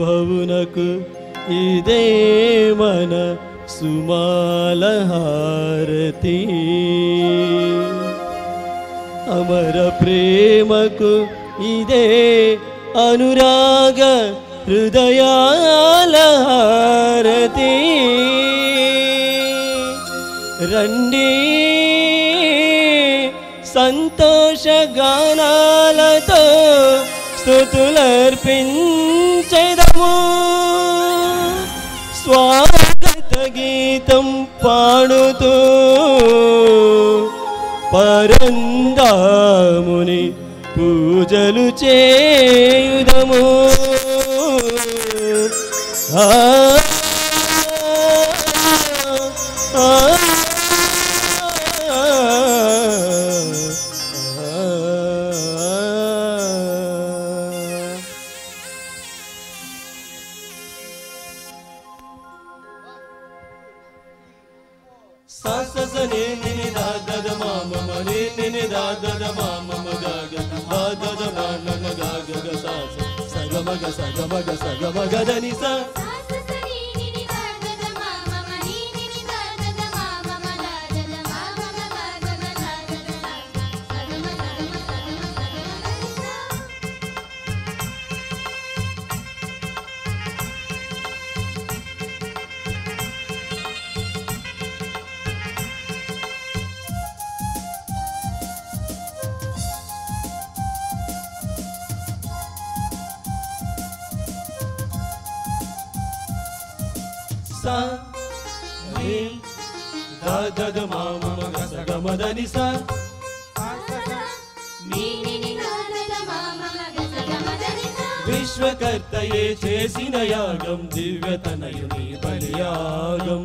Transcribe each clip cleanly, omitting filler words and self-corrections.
ప్రభునకు ఇదే మన సుమాల హారతి. అమర ప్రేమకు ఇదే అనురాగ హృదయాల హారతి. రండి సంతోష గానాలతో స్తుతులర్పించెదము, స్వాగత గీతం పాడుతూ పరంధాముని పూజలు చేయుదము. విశ్వకర్తయే చేసిన యాగం దివ్యతనయుని బలియాగం.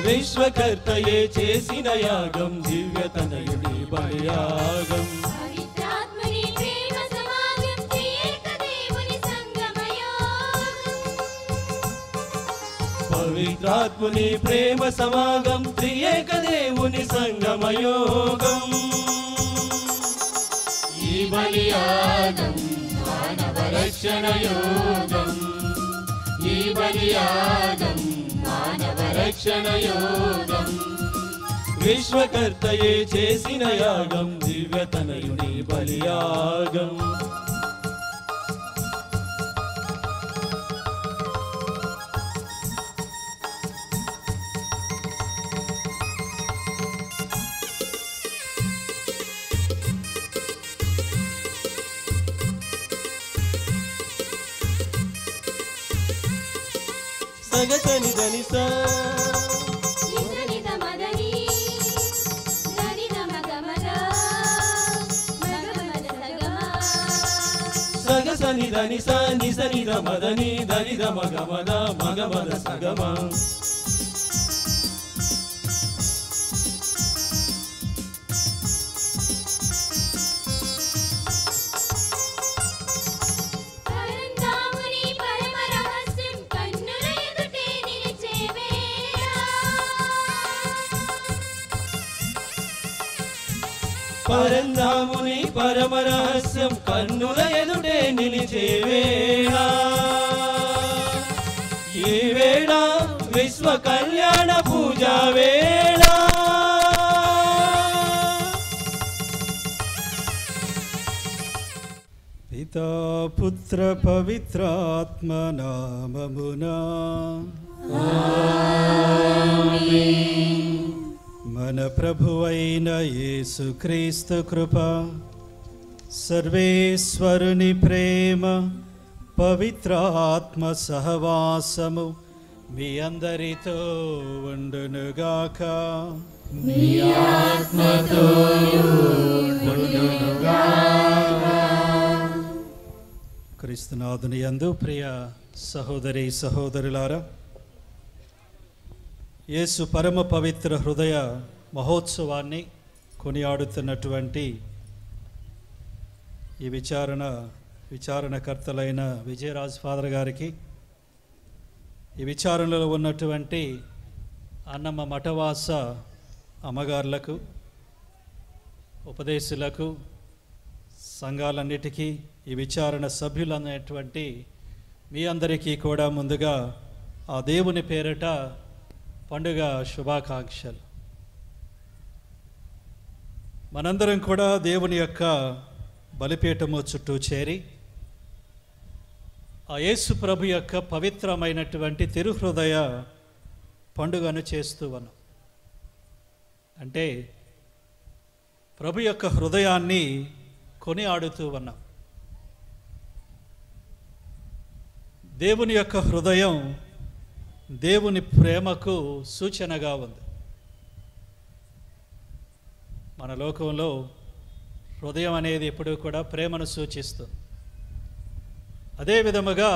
విశ్వకర్తయే చేసిన యాగం దివ్యతనయుని బలియాగం. పవిత్రాత్ముని ప్రేమ సమాగం త్రియేక దేవుని సంగమయోగం. ఈ బలియాగం మానవ రక్షణ యోగం. ఈ బలియాగం మానవ రక్షణ యోగం. విశ్వకర్తయే చేసిన యాగం దివ్యతనయుని బలియాగం. సగసని ధనిసా సగసని ధనిసా నిసని రమదని ధనిద మగమద మగమద సగమ. పరంధాముని పరమ రహస్యం కన్నుల ఎదుటే నిలిచే వేళ. ఈ వేళ విశ్వ కళ్యాణ పూజా వేళ. పితా పుత్ర పవిత్రాత్మ నామమునా ఆమేన్. మన ప్రభువైన యేసుక్రీస్తు కృప, సర్వేశ్వరుని ప్రేమ, పవిత్ర ఆత్మ సహవాసము మీ అందరితో ఉండునుగాక. మీ ఆత్మతోను ఉండునుగాక. క్రీస్తునాథుని యందు ప్రియ సహోదరి సహోదరులారా, యేసు పరమ పవిత్ర హృదయ మహోత్సవాన్ని కొనియాడుతున్నటువంటి ఈ విచారణకర్తలైన విజయరాజ్ ఫాదర్ గారికి, ఈ విచారణలో ఉన్నటువంటి అన్నమ్మ మఠవాస అమ్మగారులకు, ఉపదేశులకు, సంఘాలన్నిటికీ ఈ విచారణ సభ్యులనేటువంటి మీ అందరికీ కూడా ముందుగా ఆ దేవుని పేరిట పండుగ శుభాకాంక్షలు. మనందరం కూడా దేవుని యొక్క బలిపీఠము చుట్టూ చేరి ఆ యేసు ప్రభు యొక్క పవిత్రమైనటువంటి తిరుహృదయ పండుగను చేస్తూ ఉన్నాం. అంటే ప్రభు యొక్క హృదయాన్ని కొనియాడుతూ ఉన్నాం. దేవుని యొక్క హృదయం దేవుని ప్రేమకు సూచనగా ఉంది. మన లోకంలో హృదయం అనేది ఎప్పుడూ కూడా ప్రేమను సూచిస్తుంది. అదే విధముగా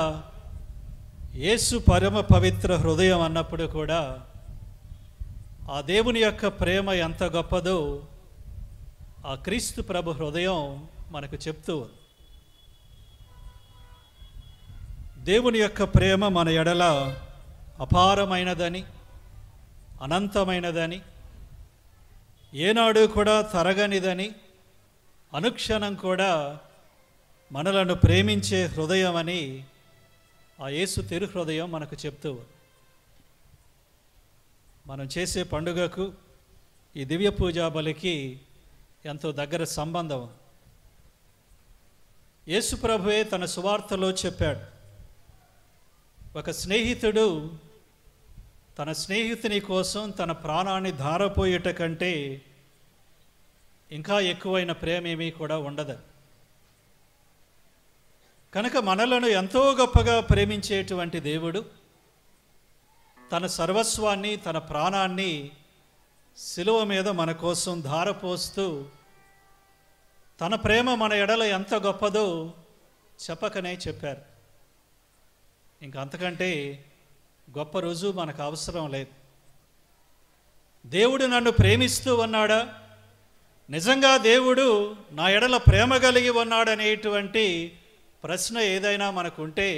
యేసు పరమ పవిత్ర హృదయం అన్నప్పుడు కూడా ఆ దేవుని యొక్క ప్రేమ ఎంత గొప్పదో ఆ క్రీస్తు ప్రభు హృదయం మనకు చెప్తూ ఉంది. దేవుని యొక్క ప్రేమ మన ఎడల అపారమైనదని, అనంతమైనదని, ఏనాడు కూడా తరగనిదని, అనుక్షణం కూడా మనలను ప్రేమించే హృదయం అని ఆ యేసు తిరు హృదయం మనకు చెప్తూ ఉంది. మనం చేసే పండుగకు ఈ దివ్య పూజా బలికి ఎంతో దగ్గర సంబంధం. యేసు ప్రభువే తన సువార్తలో చెప్పాడు, ఒక స్నేహితుడు తన స్నేహితుని కోసం తన ప్రాణాన్ని ధారపోయేట కంటే ఇంకా ఎక్కువైన ప్రేమ ఏమీ కూడా ఉండదు. కనుక మనలను ఎంతో గొప్పగా ప్రేమించేటువంటి దేవుడు తన సర్వస్వాన్ని, తన ప్రాణాన్ని శిలువ మీద మన కోసం ధారపోస్తూ తన ప్రేమ మన ఎడల ఎంత గొప్పదో చెప్పకనే చెప్పారు. ఇంక అంతకంటే గొప్ప రుజువు మనకు అవసరం లేదు. దేవుడు నన్ను ప్రేమిస్తూ ఉన్నాడా, నిజంగా దేవుడు నా ఎడల ప్రేమ కలిగి ఉన్నాడనేటువంటి ప్రశ్న ఏదైనా మనకుంటే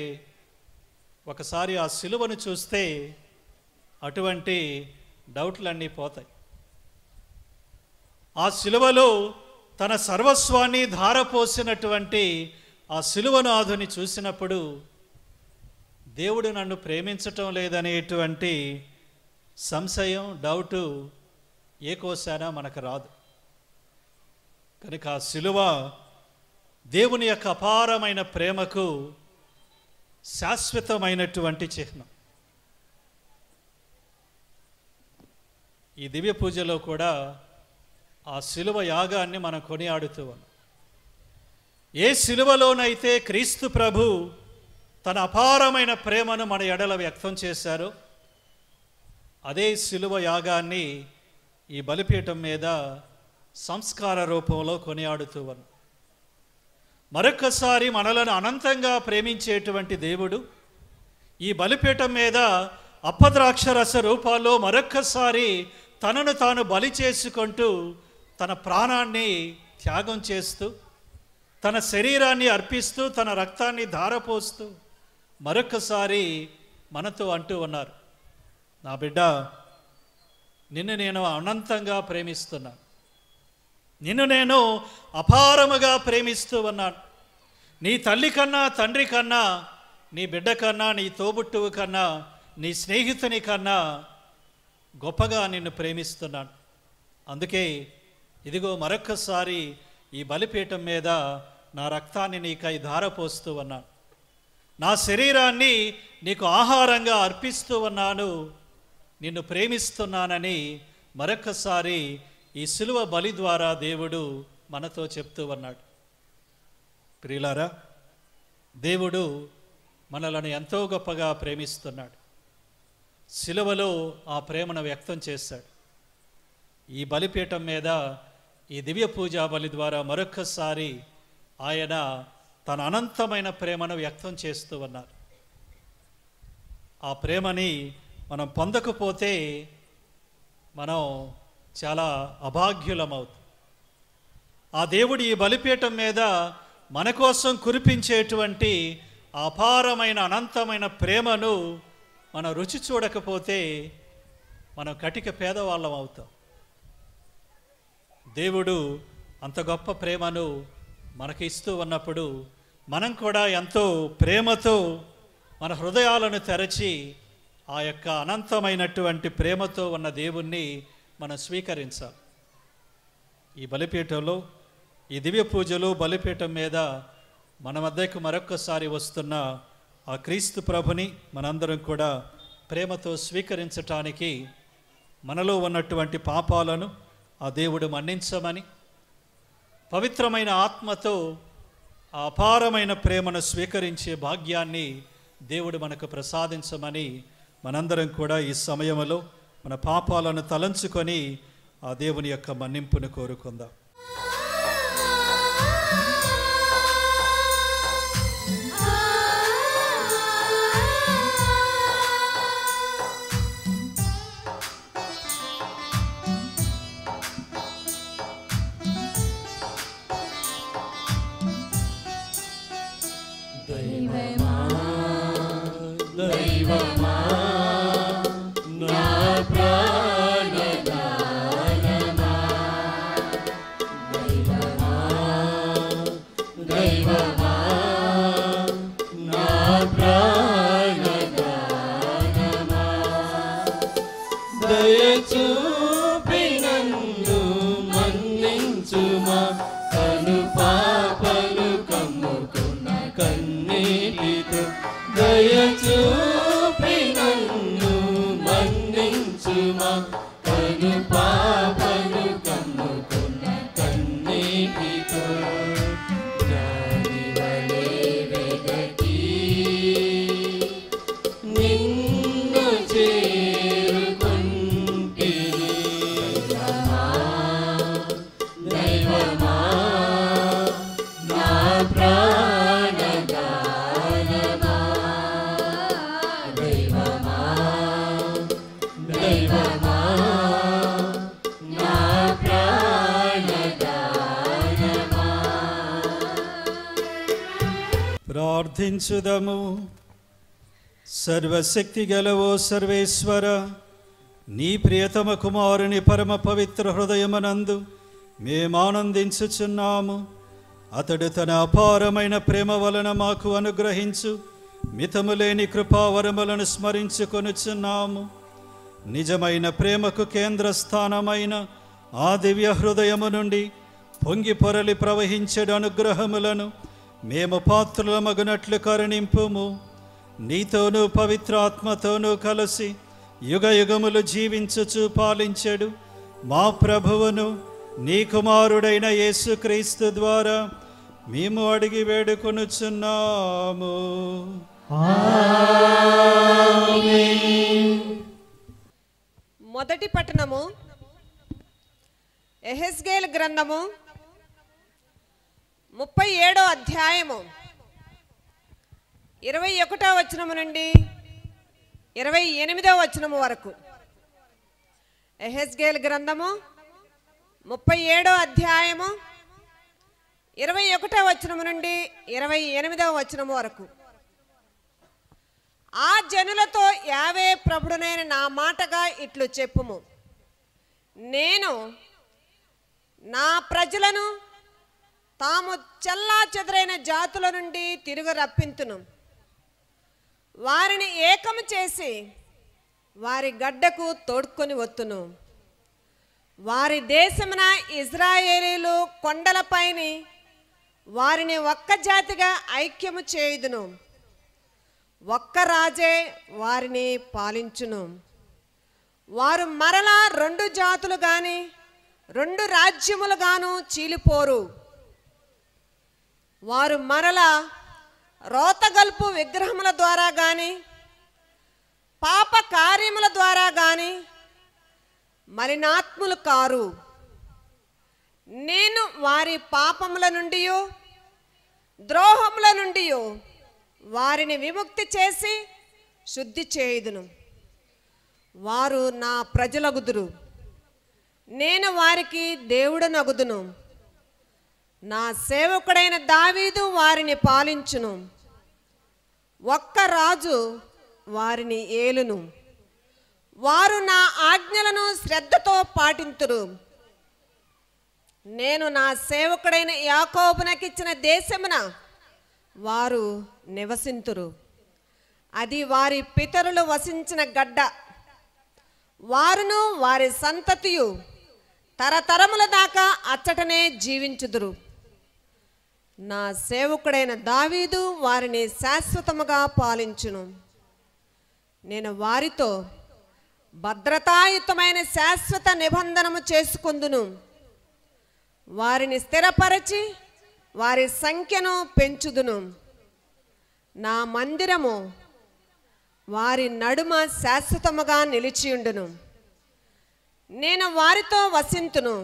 ఒకసారి ఆ సిలువను చూస్తే అటువంటి డౌట్లన్నీ పోతాయి. ఆ సిలువలో తన సర్వస్వాన్ని ధారపోసినటువంటి ఆ సిలువనాథుని చూసినప్పుడు దేవుడు నన్ను ప్రేమించటం లేదనేటువంటి సంశయం, డౌటు ఏ కోసానా మనకు రాదు. కనుక ఆ సిలువ దేవుని యొక్క అపారమైన ప్రేమకు శాశ్వతమైనటువంటి చిహ్నం. ఈ దివ్య పూజలో కూడా ఆ సిలువ యాగాన్ని మనం కొనియాడుతూ ఉన్నాం. ఏ సిలువలోనైతే క్రీస్తు ప్రభు తన అపారమైన ప్రేమను మన ఎడల వ్యక్తం చేశారో అదే సిలువ యాగాన్ని ఈ బలిపీఠం మీద సంస్కార రూపంలో కొనియాడుతూ ఉన్నాం. మరొక్కసారి మనలను అనంతంగా ప్రేమించేటువంటి దేవుడు ఈ బలిపీఠం మీద అప్పద్రాక్షరస రూపాల్లో మరొక్కసారి తనను తాను బలి చేసుకుంటూ తన ప్రాణాన్ని త్యాగం చేస్తూ తన శరీరాన్ని అర్పిస్తూ తన రక్తాన్ని ధారపోస్తూ మరొక్కసారి మనతో అంటూ ఉన్నారు, నా బిడ్డ, నిన్ను నేను అనంతంగా ప్రేమిస్తున్నాను, నిన్ను నేను అపారముగా ప్రేమిస్తూ ఉన్నాను. నీ తల్లి కన్నా, తండ్రి కన్నా, నీ బిడ్డ కన్నా, నీ తోబుట్టువు కన్నా, నీ స్నేహితుని కన్నా గొప్పగా నిన్ను ప్రేమిస్తున్నాను. అందుకే ఇదిగో మరొక్కసారి ఈ బలిపీఠం మీద నా రక్తాన్ని నీకై ధారపోస్తూ ఉన్నాను, నా శరీరాన్ని నీకు ఆహారంగా అర్పిస్తూ ఉన్నాను, నిన్ను ప్రేమిస్తున్నానని మరొక్కసారి ఈ సిలువ బలి ద్వారా దేవుడు మనతో చెప్తూ ఉన్నాడు. ప్రియులారా, దేవుడు మనలను ఎంతో గొప్పగా ప్రేమిస్తున్నాడు. సిలువలో ఆ ప్రేమను వ్యక్తం చేశాడు. ఈ బలిపీఠం మీద ఈ దివ్య పూజా బలి ద్వారా మరొక్కసారి ఆయన తన అనంతమైన ప్రేమను వ్యక్తం చేస్తూ ఉన్నారు. ఆ ప్రేమని మనం పొందకపోతే మనం చాలా అభాగ్యులమవుతాం. ఆ దేవుడు ఈ బలిపీఠం మీద మన కోసం కురిపించేటువంటి అపారమైన అనంతమైన ప్రేమను మనం రుచి చూడకపోతే మనం కటిక పేదవాళ్ళం అవుతాం. దేవుడు అంత గొప్ప ప్రేమను మనకి ఇస్తూ ఉన్నప్పుడు మనం కూడా ఎంతో ప్రేమతో మన హృదయాలను తెరచి ఆ యొక్క అనంతమైనటువంటి ప్రేమతో ఉన్న దేవుణ్ణి మనం స్వీకరించాలి. ఈ బలిపీఠంలో ఈ దివ్య పూజలు బలిపీఠం మీద మన మధ్యకు మరొక్కసారి వస్తున్న ఆ క్రీస్తు ప్రభుని మనందరం కూడా ప్రేమతో స్వీకరించటానికి మనలో ఉన్నటువంటి పాపాలను ఆ దేవుడు మన్నించమని, పవిత్రమైన ఆత్మతో ఆ అపారమైన ప్రేమను స్వీకరించే భాగ్యాన్ని దేవుడు మనకు ప్రసాదించమని మనందరం కూడా ఈ సమయంలో మన పాపాలను తలంచుకొని ఆ దేవుని యొక్క మన్నింపును కోరుకుందాం. దైవమా నా ప్రాణదానమా, దైవమా నా ప్రాణదానమా, దయచూపి నన్ను మన్నించుమా, కను పాపలు కమ్ముకున్న కన్నీటితో, దయచూపి నన్ను మన్నించుమా, కను పాపలు కమ్ముకున్న కన్నీటితో, జ్ఞానివలే వెదకి నిన్ను చేరుకుంటిని, దైవమా నా ప్రాణదానమా, దైవమా దైవమా నా ప్రాణదానమా. ప్రార్థించుదము. సర్వశక్తి గలవో సర్వేశ్వర, నీ ప్రియతమ కుమారుని పరమ పవిత్ర హృదయమనందు మేమానందించుచున్నాము. అతడు తన అపారమైన ప్రేమ వలన మాకు అనుగ్రహించు మితములేని కృపావరములను స్మరించుకొనుచున్నాము. నిజమైన ప్రేమకు కేంద్ర స్థానమైన ఆ దివ్య హృదయము నుండి పొంగి పొరలి ప్రవహించెడు అనుగ్రహములను మేము పాత్రులమగునట్లు కరుణింపుము. నీతోనూ పవిత్రాత్మతోనూ కలిసి యుగ యుగములు జీవించుచు పాలించెడు మా ప్రభువును నీ కుమారుడైన యేసుక్రీస్తు ద్వారా మేము అడిగి వేడుకొనుచున్నాము. మొదటి పట్టణము యెహెజ్కేలు గ్రంథము 37వ అధ్యాయము 21వ వచనము నుండి 28వ వచనము వరకు. యెహెజ్కేలు గ్రంథము 37వ అధ్యాయము 21వ వచనము నుండి 28వ వచనము వరకు. ఆ జనులతో యావే ప్రభుడునైన నా మాటగా ఇట్లు చెప్పుము, నేను నా ప్రజలను తాము చల్లా చెదరైన జాతుల నుండి తిరుగు రప్పింతును. వారిని ఏకము చేసి వారి గడ్డకు తోడ్కొని వత్తును. వారి దేశమున ఇజ్రాయేలీలు కొండలపైని వారిని ఒక్క జాతిగా ఐక్యము చేయుదును. ఒక్క రాజే వారిని పాలించును. వారు మరలా 2 జాతులు గాని 2 రాజ్యములు గాను చీలిపోరు. వారు మరలా రోతగల్పు విగ్రహముల ద్వారా గాని పాప కార్యముల ద్వారా గాని మలినాత్ములు కారు. నేను వారి పాపముల నుండి ద్రోహముల నుండి వారిని విముక్తి చేసి శుద్ధి చేయుదును. వారు నా ప్రజలగుదురు, నేను వారికి దేవుడనగుదును. నా సేవకుడైన దావీదు వారిని పాలించును. ఒక్క రాజు వారిని ఏలును. వారు నా ఆజ్ఞలను శ్రద్ధతో పాటింతురు. నేను నా సేవకుడైన యాకోబునకిచ్చిన దేశమున వారు నివసింతురు. అది వారి పితరులు వసించిన గడ్డ. వారును వారి సంతతియు తరతరముల దాకా అచ్చటనే జీవించుదురు. నా సేవకుడైన దావీదు వారిని శాశ్వతముగా పాలించును. నేను వారితో భద్రతాయుతమైన శాశ్వత నిబంధనము చేసుకుందును. వారిని స్థిరపరచి వారి సంఖ్యను పెంచుదును. నా మందిరము వారి నడుమ శాశ్వతముగా నిలిచియుండును. నేను వారితో వసింతును.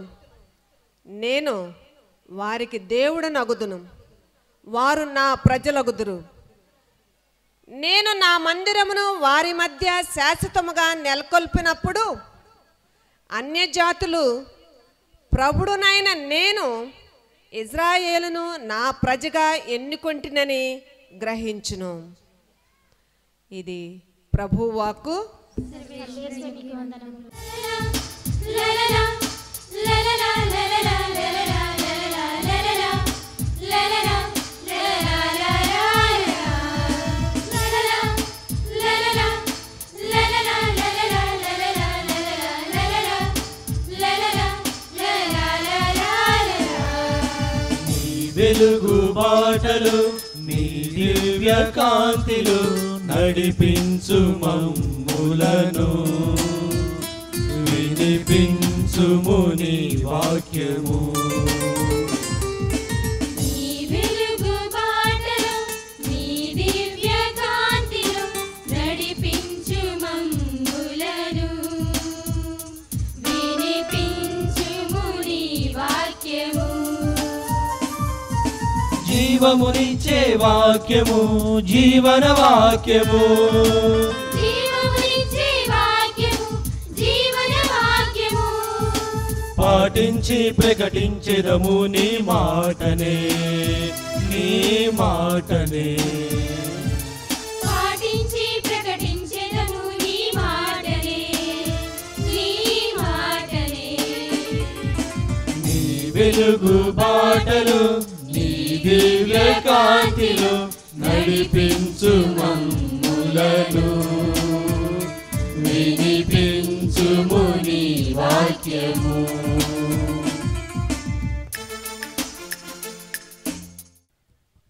నేను వారికి దేవుడనగుదును. వారు నా ప్రజలగుదురు. నేను నా మందిరమును వారి మధ్య శాశ్వతముగా నెలకొల్పినప్పుడు అన్యజాతులు ప్రభుడునైన నేను ఇజ్రాయేలును నా ప్రజగా ఎన్నుకొంటినని గ్రహించును. ఇది ప్రభువాక్కు. వెలుగు బాటలు నీ దివ్య కాంతిలు నడిపించు మమ్ములను, వినిపించుము నీ వాక్యము. జీవమునిచ్చే వాక్యము, జీవన వాక్యము. పాటించి ప్రకటించెదము నీ మాటనే, నీ మాటనే. పాటించి ప్రకటించెదము నీ మాటనే, నీ మాటనే. నీ వెలుగు బాటలు దివ్య కాంతిలో నడిపించు మమ్ములను, వినిపించుము నీ వాక్యము.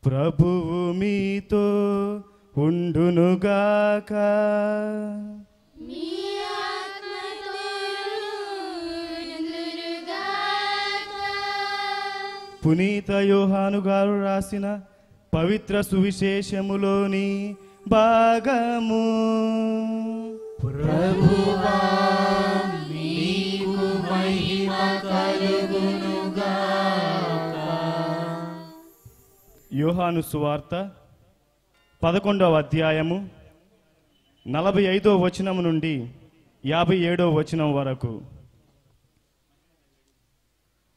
ప్రభువు మీతో ఉండునుగాక. మీ పునీత యోహాను గారు రాసిన పవిత్ర సువిశేషములోని భాగము. ప్రభువా నీకు మహిమ కలుగునుగాక. యోహాను సువార్త 11వ అధ్యాయము 45వ వచనము నుండి 57వ వచనం వరకు.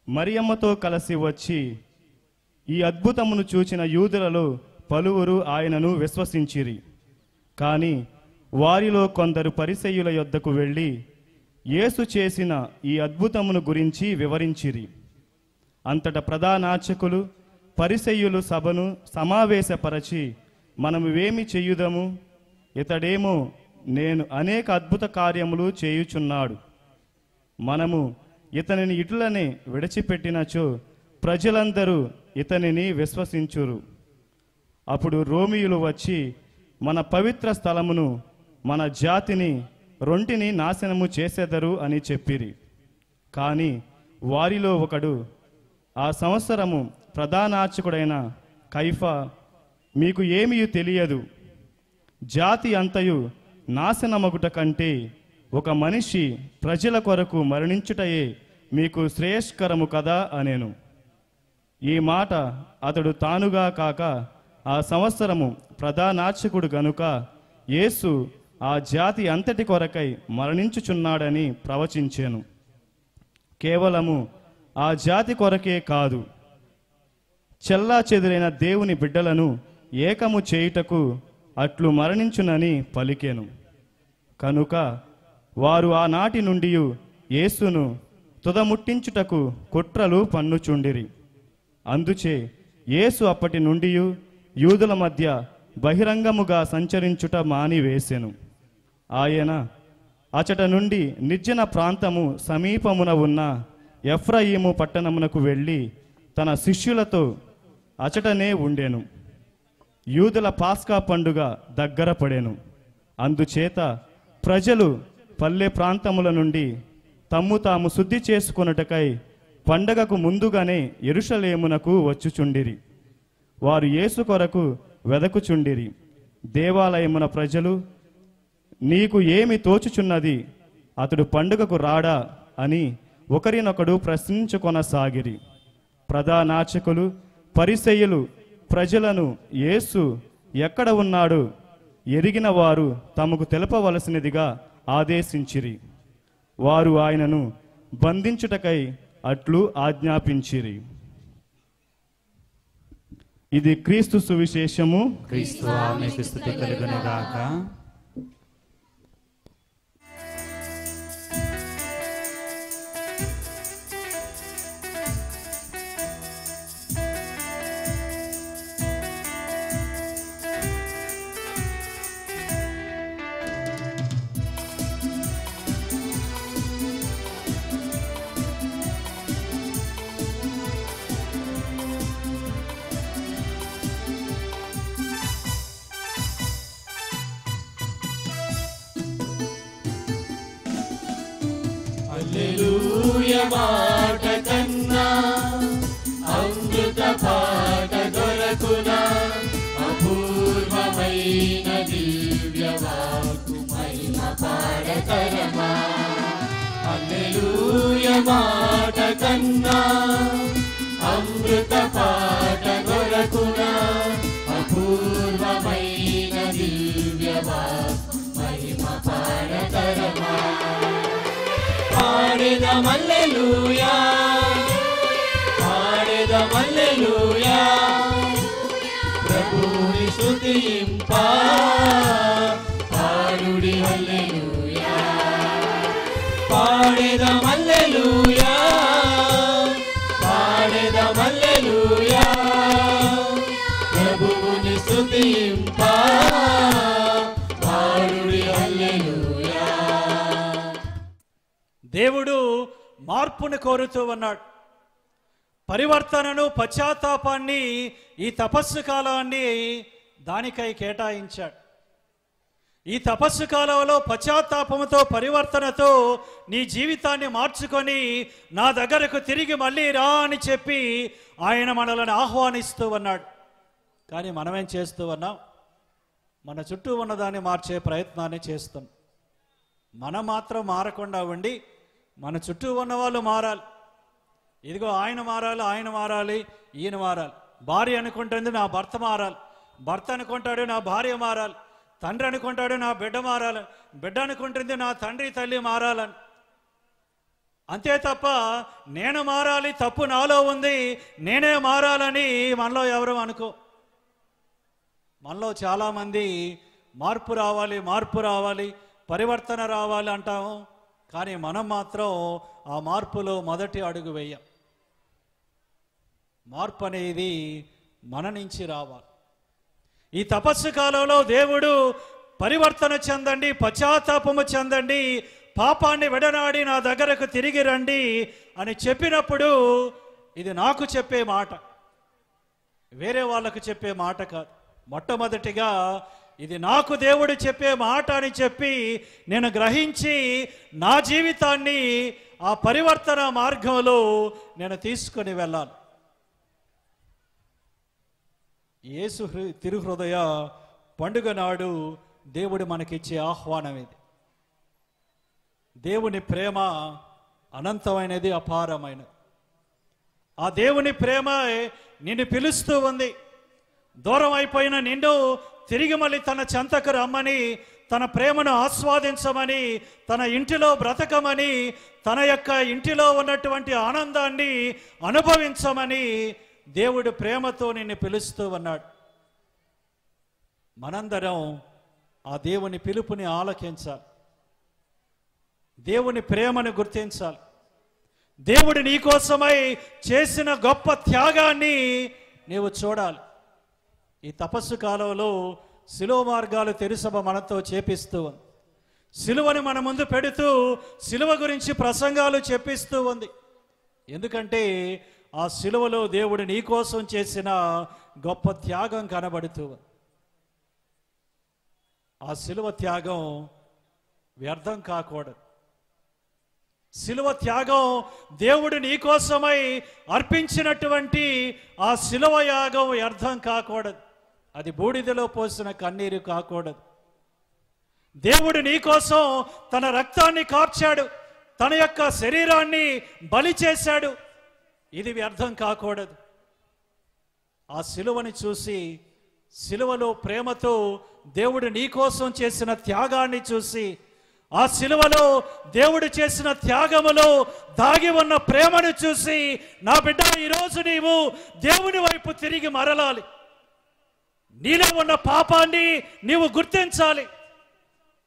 మరియమ్మతో కలిసి వచ్చి ఈ అద్భుతమును చూచిన యూదులలో పలువురు ఆయనను విశ్వసించిరి. కానీ వారిలో కొందరు పరిసయ్యుల యొద్దకు వెళ్ళి యేసు చేసిన ఈ అద్భుతమును గురించి వివరించిరి. అంతట ప్రధానార్చకులు పరిసయ్యులు సభను సమావేశపరచి, మనము ఏమి చెయ్యుదము? ఇతడేమో నేను అనేక అద్భుత కార్యములు చేయుచున్నాడు. మనము ఇతనిని ఇటులనే విడిచిపెట్టినచో ప్రజలందరూ ఇతనిని విశ్వసించురు. అప్పుడు రోమియులు వచ్చి మన పవిత్ర స్థలమును, మన జాతిని రొంటిని నాశనము చేసెదరు అని చెప్పిరి. కానీ వారిలో ఒకడు, ఆ సంవత్సరము ప్రధానార్చకుడైన కైఫా, మీకు ఏమీ తెలియదు, జాతి అంతయు నాశనమగుట కంటే ఒక మనిషి ప్రజల కొరకు మరణించుటయే మీకు శ్రేయస్కరము కదా అనేను. ఈ మాట అతడు తానుగా కాక ఆ సంవత్సరము ప్రధానార్చకుడు గనుక యేసు ఆ జాతి అంతటి కొరకై మరణించుచున్నాడని ప్రవచించెను. కేవలము ఆ జాతి కొరకే కాదు, చెల్లా చెదురైన దేవుని బిడ్డలను ఏకము చేయుటకు అట్లు మరణించునని పలికెను. కనుక వారు ఆనాటి నుండి యేసును తుదముట్టించుటకు కుట్రలు పన్నుచుండిరి. అందుచే యేసు అప్పటి నుండి యూదుల మధ్య బహిరంగముగా సంచరించుట మానివేసెను. ఆయన అచట నుండి నిర్జన ప్రాంతము సమీపమున ఉన్న ఎఫ్రాయిము పట్టణమునకు వెళ్ళి తన శిష్యులతో అచటనే ఉండెను. యూదుల పాస్కా పండుగ దగ్గర పడెను. అందుచేత ప్రజలు పల్లె ప్రాంతముల నుండి తమ్ము తాము శుద్ధి చేసుకొనుటకై పండగకు ముందుగానే యెరూషలేమునకు వచ్చుచుండిరి. వారు యేసు కొరకు వెదకుచుండిరి. దేవాలయమున ప్రజలు, నీకు ఏమి తోచుచున్నది, అతడు పండుగకు రాడా అని ఒకరినొకడు ప్రశ్నించుకొనసాగిరి. ప్రధానార్చకులు పరిసయ్యులు ప్రజలను యేసు ఎక్కడ ఉన్నాడు ఎరిగిన వారు తమకు తెలపవలసినదిగా ఆదేశించిరి. వారు ఆయనను బంధించుటకై అట్లు ఆజ్ఞాపించిరి. ఇది క్రీస్తు సువిశేషము. క్రీస్తువా మీకు స్తుతి కలుగును గాక. హల్లెలూయా మాట కన్నా అమృత పాట దొరకునా, అపూర్వమైన దివ్య వాక్కు మహిమ పాడతరమా. హల్లెలూయా మాట కన్నా అమృత పాట దొరకునా, అపూర్వమైన దివ్య వాక్కు మహిమ పాడతరమా. పాడెదం హల్లెలూయా, పాడెదం హల్లెలూయా, ప్రభువుని స్తుతింపా పాడుడి హల్లెలూయా. పాడెదం హల్లెలూయా, పాడెదం హల్లెలూయా, ప్రభువుని స్తుతింపా పాడుడి హల్లెలూయా. దేవుడు మార్పును కోరుతూ ఉన్నాడు. పరివర్తనను, పశ్చాత్తాపాన్ని, ఈ తపస్సు కాలాన్ని దానికై కేటాయించాడు. ఈ తపస్సు కాలంలో పశ్చాత్తాపముతో, పరివర్తనతో నీ జీవితాన్ని మార్చుకొని నా దగ్గరకు తిరిగి మళ్ళీ రా అని చెప్పి ఆయన మనల్ని ఆహ్వానిస్తూ ఉన్నాడు. కానీ మనమేం చేస్తూ ఉన్నాం? మన చుట్టూ ఉన్నదాన్ని మార్చే ప్రయత్నాన్ని చేస్తాం. మనం మాత్రం మారకుండా ఉండి మన చుట్టూ ఉన్న వాళ్ళు మారాలి. ఇదిగో ఆయన మారాలి, ఆయన మారాలి, ఈయన మారాలి. భార్య అనుకుంటుంది నా భర్త మారాలి, భర్త అనుకుంటాడు నా భార్య మారాలి, తండ్రి అనుకుంటాడు నా బిడ్డ మారాలని, బిడ్డ అనుకుంటుంది నా తండ్రి తల్లి మారాలని. అంతే తప్ప నేను మారాలి, తప్పు నాలో ఉంది, నేనే మారాలని మనలో ఎవరు అనుకో. మనలో చాలామంది మార్పు రావాలి, మార్పు రావాలి, పరివర్తన రావాలి అంటాము. కానీ మనం మాత్రం ఆ మార్పులో మొదటి అడుగు వేయం. మార్పు అనేది మన నుంచి రావాలి. ఈ తపస్సు కాలంలో దేవుడు పరివర్తన చెందండి, పశ్చాత్తాపము చెందండి, పాపాన్ని విడనాడి నా దగ్గరకు తిరిగి రండి అని చెప్పినప్పుడు ఇది నాకు చెప్పే మాట, వేరే వాళ్ళకు చెప్పే మాట కాదు. మొట్టమొదటిగా ఇది నాకు దేవుడు చెప్పే మాట అని చెప్పి నేను గ్రహించి నా జీవితాన్ని ఆ పరివర్తన మార్గంలో నేను తీసుకొని వెళ్ళాలి. యేసు తిరుహృదయ పండుగ నాడు దేవుడు మనకిచ్చే ఆహ్వానం ఇది. దేవుని ప్రేమ అనంతమైనది, అపారమైనది. ఆ దేవుని ప్రేమ నిన్ను పిలుస్తూ ఉంది. దూరం అయిపోయిన నిన్ను తిరిగి మళ్ళీ తన చెంతకు రమ్మని, తన ప్రేమను ఆస్వాదించమని, తన ఇంటిలో బ్రతకమని, తన యొక్క ఇంటిలో ఉన్నటువంటి ఆనందాన్ని అనుభవించమని దేవుడు ప్రేమతో నిన్ను పిలుస్తూ ఉన్నాడు. మనందరం ఆ దేవుని పిలుపుని ఆలకించాలి, దేవుని ప్రేమను గుర్తించాలి. దేవుడు నీ కోసమై చేసిన గొప్ప త్యాగాన్ని నీవు చూడాలి. ఈ తపస్సు కాలంలో శిలువ మార్గాలు తెలుసభ మనతో చేపిస్తూ ఉంది. శిలువని మన ముందు పెడుతూ శిలువ గురించి ప్రసంగాలు చెప్పిస్తూ ఉంది. ఎందుకంటే ఆ శిలువలో దేవుడు నీ కోసం చేసిన గొప్ప త్యాగం కనబడుతూ ఉంది. ఆ శిలువ త్యాగం వ్యర్థం కాకూడదు. శిలువ త్యాగం దేవుడు నీ కోసమై అర్పించినటువంటి ఆ శిలువ యాగం వ్యర్థం కాకూడదు. అది బూడిదలో పోసిన కన్నీరు కాకూడదు. దేవుడు నీ కోసం తన రక్తాన్ని కార్చాడు, తన యొక్క శరీరాన్ని బలి చేశాడు. ఇది వ్యర్థం కాకూడదు. ఆ శిలువని చూసి, శిలువలో ప్రేమతో దేవుడు నీ కోసం చేసిన త్యాగాన్ని చూసి, ఆ శిలువలో దేవుడు చేసిన త్యాగములో దాగి ఉన్న ప్రేమను చూసి, నా బిడ్డ ఈరోజు నీవు దేవుని వైపు తిరిగి మరలాలి. నీలో ఉన్న పాపాన్ని నీవు గుర్తించాలి.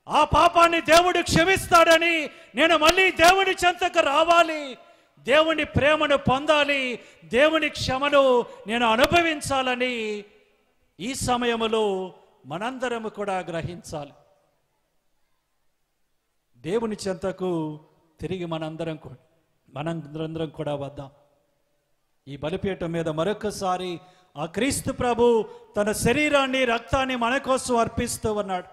ఆ పాపాన్ని దేవుడు క్షమిస్తాడని నేను మళ్ళీ దేవుని చెంతకు రావాలి. దేవుని ప్రేమను పొందాలి. దేవుని క్షమను నేను అనుభవించాలని ఈ సమయంలో మనందరము కూడా గ్రహించాలి. దేవుని చెంతకు తిరిగి మనందరం కూడా వద్దాం. ఈ బలిపీఠం మీద మరొకసారి ఆ క్రీస్తు ప్రభు తన శరీరాన్ని, రక్తాన్ని మన కోసం అర్పిస్తూ ఉన్నాడు.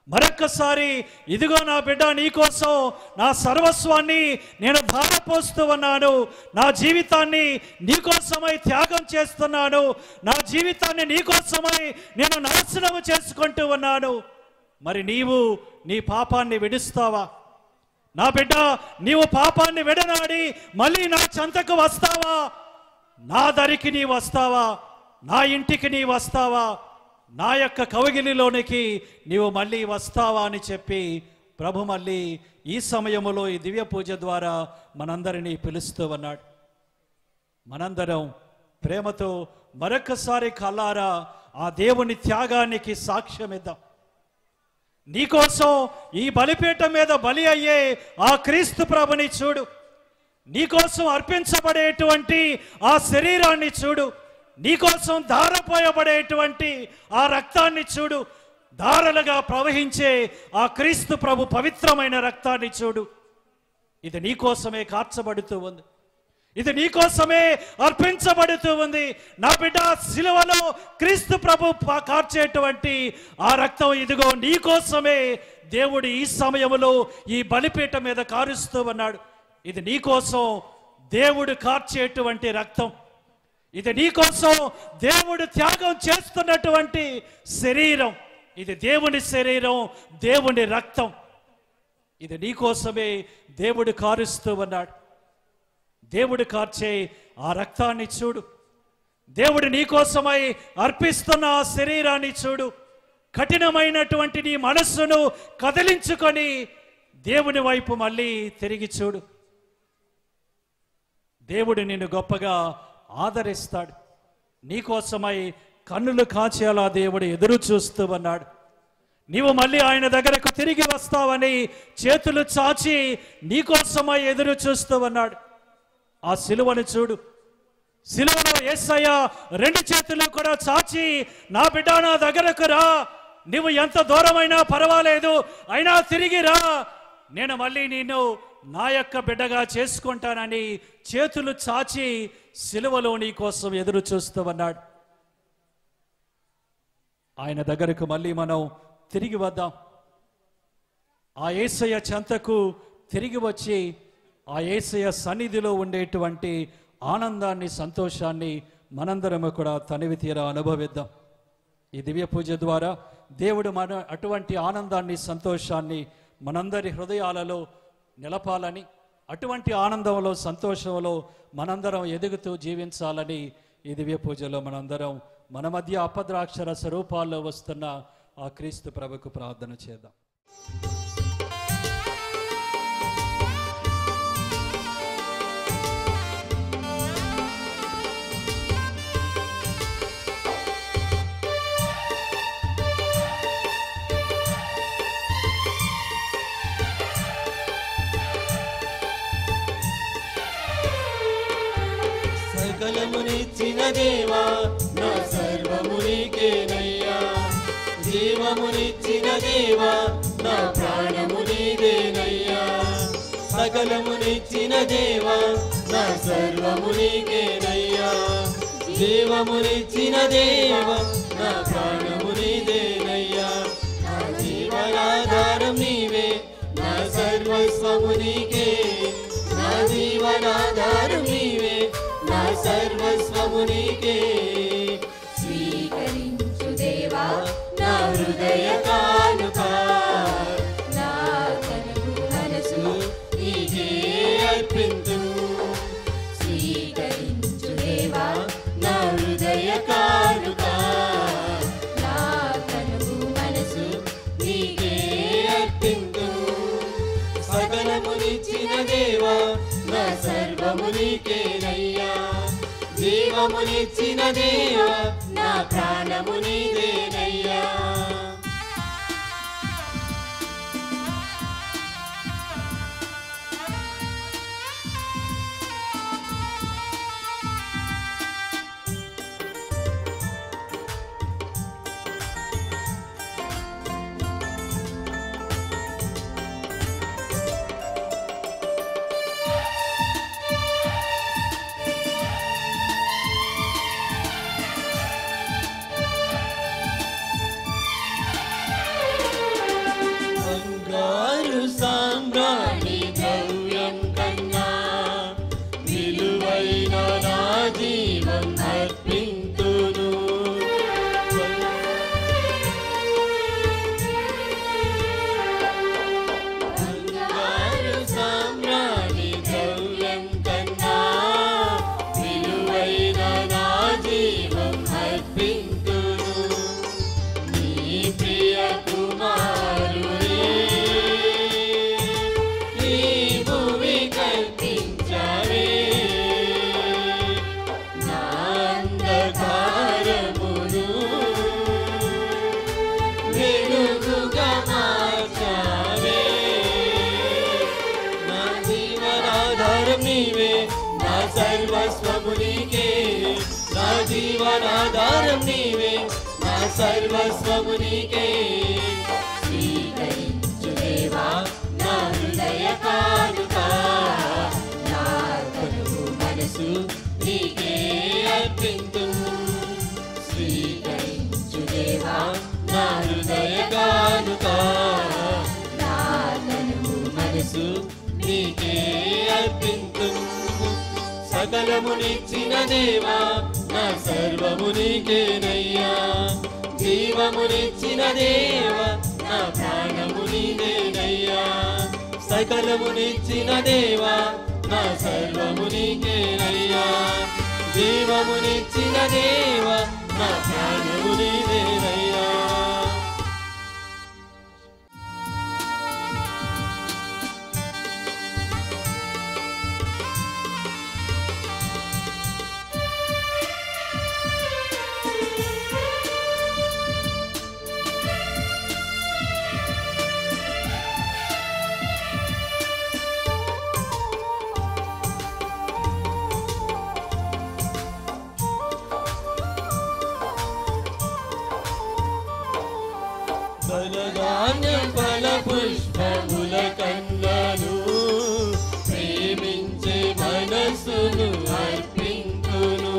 మరొక్కసారి, ఇదిగో నా బిడ్డ, నీ కోసం నా సర్వస్వాన్ని నేను ధారపోస్తూ ఉన్నాను. నా జీవితాన్ని నీకోసమై త్యాగం చేస్తున్నాను. నా జీవితాన్ని నీకోసమై నేను నాశనం చేసుకుంటూ ఉన్నాను. మరి నీవు నీ పాపాన్ని విడుస్తావా? నా బిడ్డ, నీవు పాపాన్ని విడనాడి మళ్ళీ నా చెంతకు వస్తావా? నా దరికి నీ వస్తావా? నా ఇంటికి నీ వస్తావా? నా యొక్క కౌగిలిలోనికి నీవు మళ్ళీ వస్తావా అని చెప్పి ప్రభు మళ్ళీ ఈ సమయంలో ఈ దివ్య పూజ ద్వారా మనందరినీ పిలుస్తూ ఉన్నాడు. మనందరం ప్రేమతో మరొకసారి కల్లారా ఆ దేవుని త్యాగానికి సాక్ష్యమిద్దాం. నీకోసం ఈ బలిపీఠం మీద బలి అయ్యే ఆ క్రీస్తు ప్రభుని చూడు. నీకోసం అర్పించబడేటువంటి ఆ శరీరాన్ని చూడు. నీకోసం ధారపోయబడేటువంటి ఆ రక్తాన్ని చూడు. ధారలుగా ప్రవహించే ఆ క్రీస్తు ప్రభు పవిత్రమైన రక్తాన్ని చూడు. ఇది నీకోసమే కార్చబడుతూ ఉంది. ఇది నీకోసమే అర్పించబడుతూ ఉంది. నా బిడ్డ, శిలువలో క్రీస్తు ప్రభు కార్చేటువంటి ఆ రక్తం ఇదిగో నీకోసమే దేవుడు ఈ సమయంలో ఈ బలిపీఠం మీద కారుస్తూ ఉన్నాడు. ఇది నీకోసం దేవుడు కార్చేటువంటి రక్తం. ఇది నీకోసం దేవుడు త్యాగం చేస్తున్నటువంటి శరీరం. ఇది దేవుని శరీరం, దేవుని రక్తం. ఇది నీకోసమే దేవుడు కారుస్తూ ఉన్నాడు. దేవుడు కార్చే ఆ రక్తాన్ని చూడు. దేవుడు నీకోసమై అర్పిస్తున్న ఆ శరీరాన్ని చూడు. కఠినమైనటువంటి నీ మనస్సును కదిలించుకొని దేవుని వైపు మళ్ళీ తిరిగి చూడు. దేవుడు నిన్ను గొప్పగా ఆదరిస్తాడు. నీకోసమై కన్నులు కాచేలా దేవుడు ఎదురు చూస్తూ ఉన్నాడు. నీవు మళ్ళీ ఆయన దగ్గరకు తిరిగి వస్తావని చేతులు చాచి నీకోసమై ఎదురు చూస్తూ ఉన్నాడు. ఆ సిలువను చూడు. సిలువలో యేసయ్య రెండు చేతులు కూడా చాచి, నా బిడ్డ, నా దగ్గరకు రా. నువ్వు ఎంత దూరమైనా పర్వాలేదు, అయినా తిరిగి రా. నేను మళ్ళీ నిన్ను నా యొక్క బిడ్డగా చేసుకుంటానని చేతులు చాచి సిలువలో నీ కోసం ఎదురు చూస్తూ ఉన్నాడు. ఆయన దగ్గరకు మళ్ళీ మనం తిరిగి వద్దాం. ఆ యేసయ్య చెంతకు తిరిగి వచ్చి ఆ యేసయ్య సన్నిధిలో ఉండేటువంటి ఆనందాన్ని, సంతోషాన్ని మనందరము కూడా తనివి తీరా అనుభవిద్దాం. ఈ దివ్య పూజ ద్వారా దేవుడు అటువంటి ఆనందాన్ని, సంతోషాన్ని మనందరి హృదయాలలో నిలపాలని, అటువంటి ఆనందంలో, సంతోషంలో మనందరం ఎదుగుతూ జీవించాలని ఈ దివ్య పూజలో మనందరం మన మధ్య అపద్రాక్షర స్వరూపాల్లో వస్తున్న ఆ క్రీస్తు ప్రభుకు ప్రార్థన చేద్దాం. సకలమునిచ్చిన దేవా నా సర్వము నీకేనయ్యా జీవమునిచ్చిన దేవా నా ప్రాణము నీదేనయ్యా సకలమునిచ్చిన దేవా నా సర్వము నీకేనయ్యా జీవమునిచ్చిన దేవా నా ప్రాణము నీదేనయ్యా నా జీవనాధారం నీవే నా సర్వస్వము నీకే నా జీవనాధారం నీవే నా సర్వస్వము నీకే స్వీకరించు దేవా నా హృదయ కానుక నా తనువు మనసు నీకే అర్పింతు స్వీకరించు దేవా నా హృదయ కానుక నా తనువు మనసు నీకే అర్పింతు సకలమునిచ్చిన దేవా నా సర్వము నీకేనయ్యా జీవమునిచ్చిన దేవా నా ప్రాణము నీదేనయ్యా బంగారు సామ్రాణి ద్రవ్యం కన్నా విలువైన నా జీవం అర్పింతును బంగారు సామ్రాణి ద్రవ్యం కన్నా విలువైన నా జీవం అర్పింతును నీ ప్రియ కుమారుడే ఈ భూమి కల్పించావే నా అంధకారమును వెలుగుగా మార్చావే నా జీవనాధారం నీవే నా సర్వస్వము నీకే నా జీవనాధారం నీవే నా సర్వస్వము నీకే స్వీకరించు దేవా నా హృదయ కానుక నా తనువు మనసు నీకే అర్పింతు స్వీకరించు దేవా నా హృదయ కానుక నా తనువు మనసు నీకే అర్పింతు సకలమునిచ్చిన దేవా నా సర్వము నీకేనయ్యా జీవమునిచ్చిన దేవా నా ప్రాణము నీదేనయ్యా సకలమునిచ్చిన దేవా నా సర్వము నీకేనయ్యా జీవమునిచ్చిన దేవా నా ప్రాణము నీదేనయ్యా బలధాన్యం ఫల పుష్పముల కన్నను ప్రేమించే మనసును అర్పింతును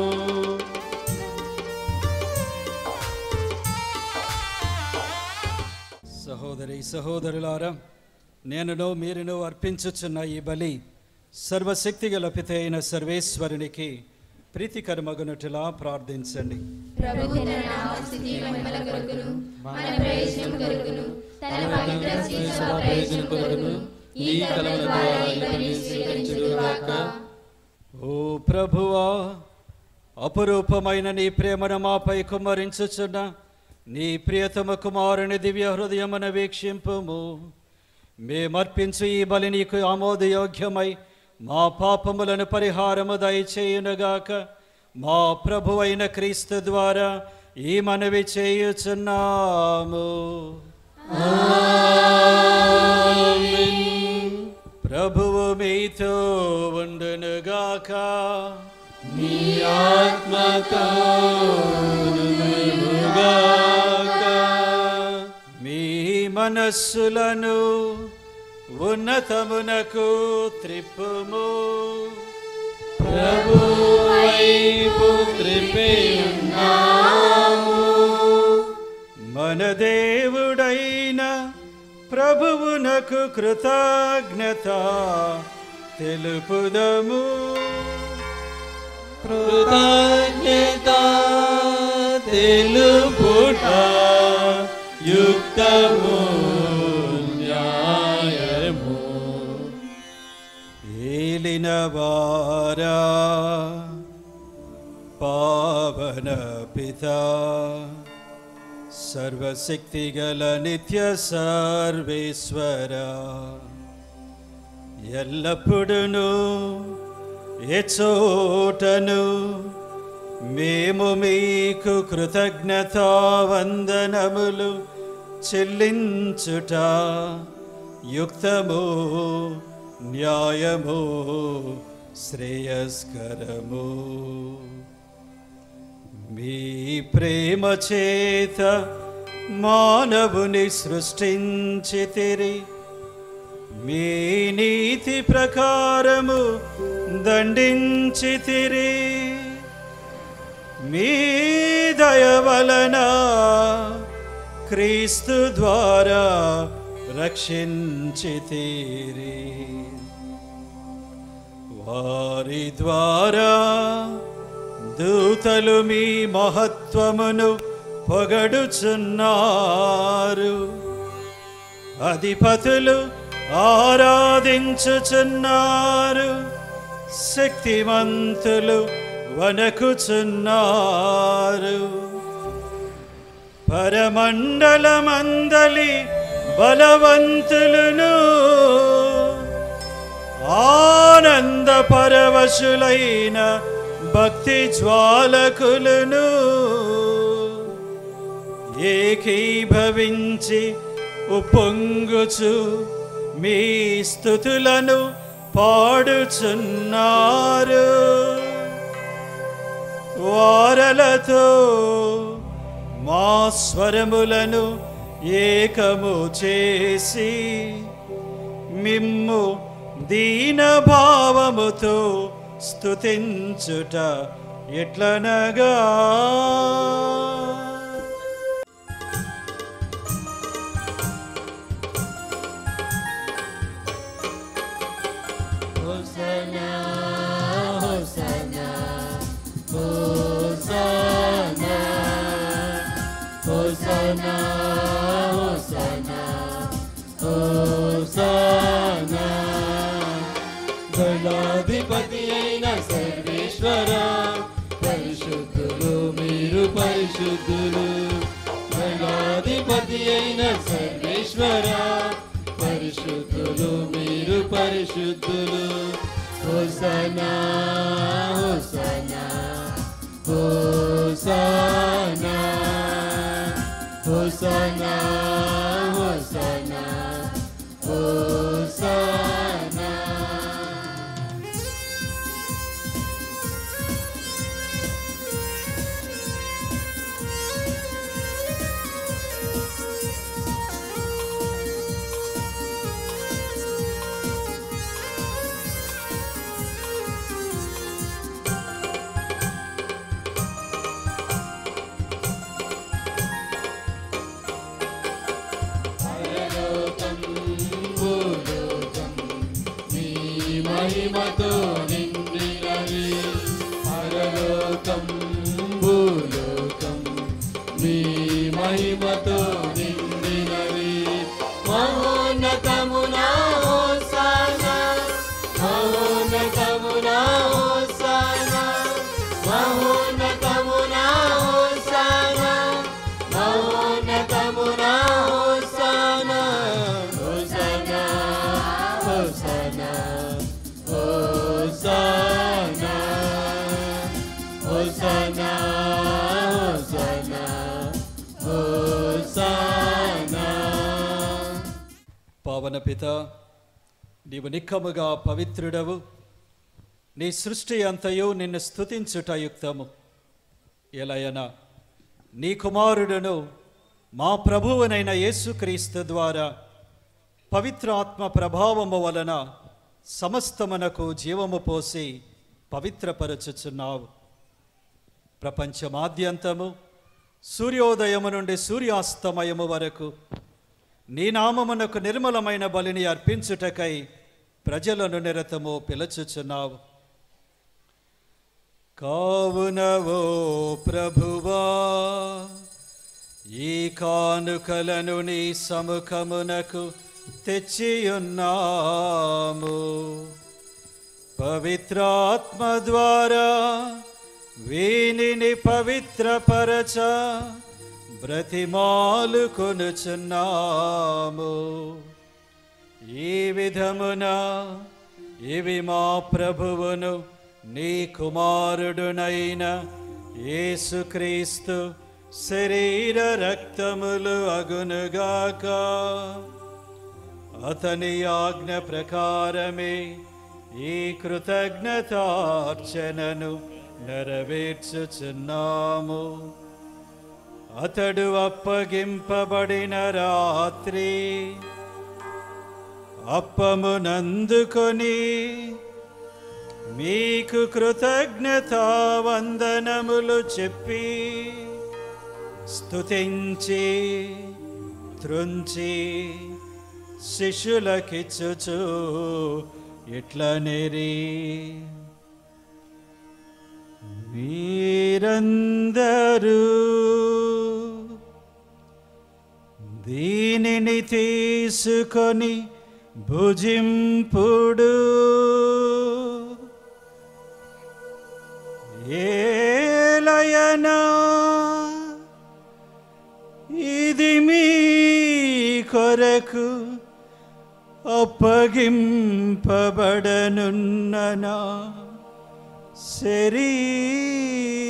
సహోదరి సహోదరులారా నేనును మీరును అర్పించుచున్న ఈ బలి సర్వశక్తిగల పిత అయిన సర్వేశ్వరునికి ప్రీతికరమగునట్టులా ప్రార్థించండి. ప్రభువు తన నామస్తుతి మహిమల కొరకును మన ప్రయోజనం కొరకును తన పవిత్ర శ్రీసభ ప్రయోజనం కొరకును ఈ కలవల ద్వారా ఈ బలిని స్వీకరించుగాక. ఓ ప్రభువా, అపురూపమైన నీ ప్రేమను మాపై కుమ్మరించుచున్న నీ ప్రియతమ కుమారుని దివ్య హృదయమును వీక్షింపుము. మేమర్పించు ఈ బలి నీకు ఆమోదయోగ్యమై మా పాపములను పరిహారము దయచేయునుగాక. మా ప్రభువైన క్రీస్తు ద్వారా ఈ మనవి చేయుచున్నాము. ప్రభువు మీతో ఉండునుగాక. మీ మీ మనస్సులను ఉన్నతమునకు త్రిప్పుము. ప్రభు వైపు త్రిప్పియున్నాము. మన దేవుడైన ప్రభువునకు కృతజ్ఞత తెలుపుదము. కృతజ్ఞత తెలుపుట యుక్తము న్యాయము. ఏలినవారా పావన పితా సర్వశక్తిగల నిత్య సర్వేశ్వర, ఎల్లప్పుడూ ఎచోటను మేము మీకు కృతజ్ఞతా వందనములు చెల్లించుట యుక్తము న్యాయము శ్రేయస్కరము. మీ ప్రేమ చేత మానవుని సృష్టించితిరి, మీ నీతి ప్రకారము దండించితిరి. మీ దయ వలన క్రీస్తు ద్వారా రక్షించితిరి. వారి ద్వారా దూతలు మీ మహత్వమును పొగడుచున్నారు, అధిపతులు ఆరాధించుచున్నారు, శక్తిమంతులు వణకుచున్నారు. పరమండలమందలి బలవంతులను ఆనంద పరవశులైన భక్తి జ్వాలకులను ఏకీభవించి ఉప్పొంగుచు మీ స్తుతులను పాడుచున్నారు. వారలతో మా స్వరములను ఏకము చేసి మిమ్ము దీన భావముతో స్తుతించుట ఎట్లనగా, హోసన్నా హోసన్నా హోసన్నా హోసన్నా హోసన్నా హోసన్నా. గణాధిపతి అయిన సర్వేశ్వర, పరిశుద్ధులు మీరు పరిశుద్ధులు. గణాధిపతి అయిన సర్వేశ్వర, పరిశుద్ధులు మీరు పరిశుద్ధులు. హోసన్నా హోసన్నా హోసన్నా హోసన్నా హోసన్నా హోసన్నా. మహిమతో నిండినవి పరలోకం భూలోకం, మీ మహిమతో నిండినవి. మహోన్నతమునా హోసన్నా, మహోన్నతమునా హోసన్నా, మహోన్నతమునా హోసన్నా, మహోన్నతమునా హోసన్నా. హోసన్నా హోసన్నా హోసన్నా హోసన్నా హోసన్నా హోసన్నా. పావన పిత, నీవు నిక్కముగా పవిత్రుడవు, నీ సృష్టి అంతయు నిన్ను స్తుతించుట యుక్తము. ఎలయన నీ కుమారుడును మా ప్రభువునైన యేసుక్రీస్తు ద్వారా పవిత్రాత్మ ప్రభావము వలన సమస్తమునకు జీవము పోసి పవిత్రపరచుచున్నావు. ప్రపంచమాద్యంతము సూర్యోదయము నుండి సూర్యాస్తమయము వరకు నీ నామమునకు నిర్మలమైన బలిని అర్పించుటకై ప్రజలను నిరతము పిలుచుచున్నావు. కావున ఓ ప్రభువా, ఈ కానుకలను నీ సముఖమునకు తెచ్చియున్నాము. పవిత్రాత్మ ద్వారా వీనిని పవిత్రపరచ బ్రతిమాలు కొనుచున్నాము. ఈ విధమున ఇవి మా ప్రభువును నీ కుమారుడునైన యేసుక్రీస్తు శరీర రక్తములు అగునుగాక. అతని ఆజ్ఞ ప్రకారమే ఈ కృతజ్ఞతార్చనను నెరవేర్చుచున్నాము. అతడు అప్పగింపబడిన రాత్రి అప్పమునందుకొని మీకు కృతజ్ఞతా వందనములు చెప్పి స్తుతించి త్రుంచి శిష్యులకిచ్చుచు ఇట్లనేరి, మీరందరూ దీనిని తీసుకొని భుజింపుడు. ఏలయనా ఇది మీ కొరకు అప్పగింపబడనున్న నా శరీరము.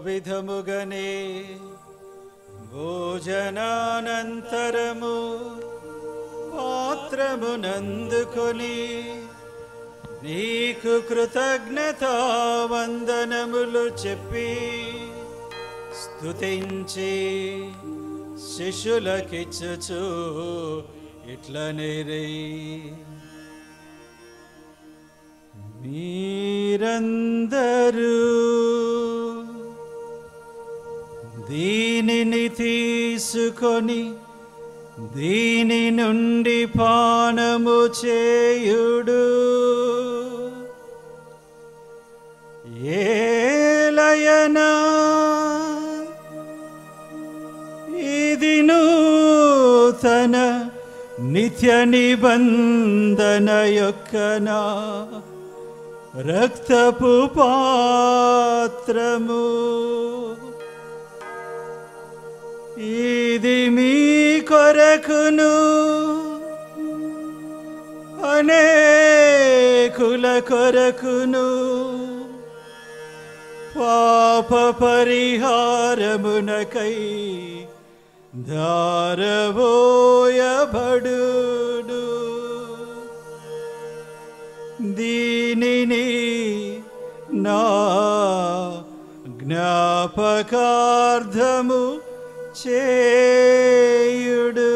విధముగనే భోజనానంతరము పాత్రమునందుకొని నీకు కృతజ్ఞతా వందనములు చెప్పి స్తుతించి శిష్యులకిచ్చుచు ఇట్లనేరి, మీరందరూ దీనిని తీసుకొని దీని నుండి పానము చేయుడు. ఏలయనా ఇది నూతన నిత్య నిబంధన యొక్క నా రక్తపు పాత్రము. ఇది మీ కొరకును అనేకుల కొరకును పాప పరిహారమునకై ధారవోయబడును. దీనిని నా జ్ఞాపకార్థము చేయుడు.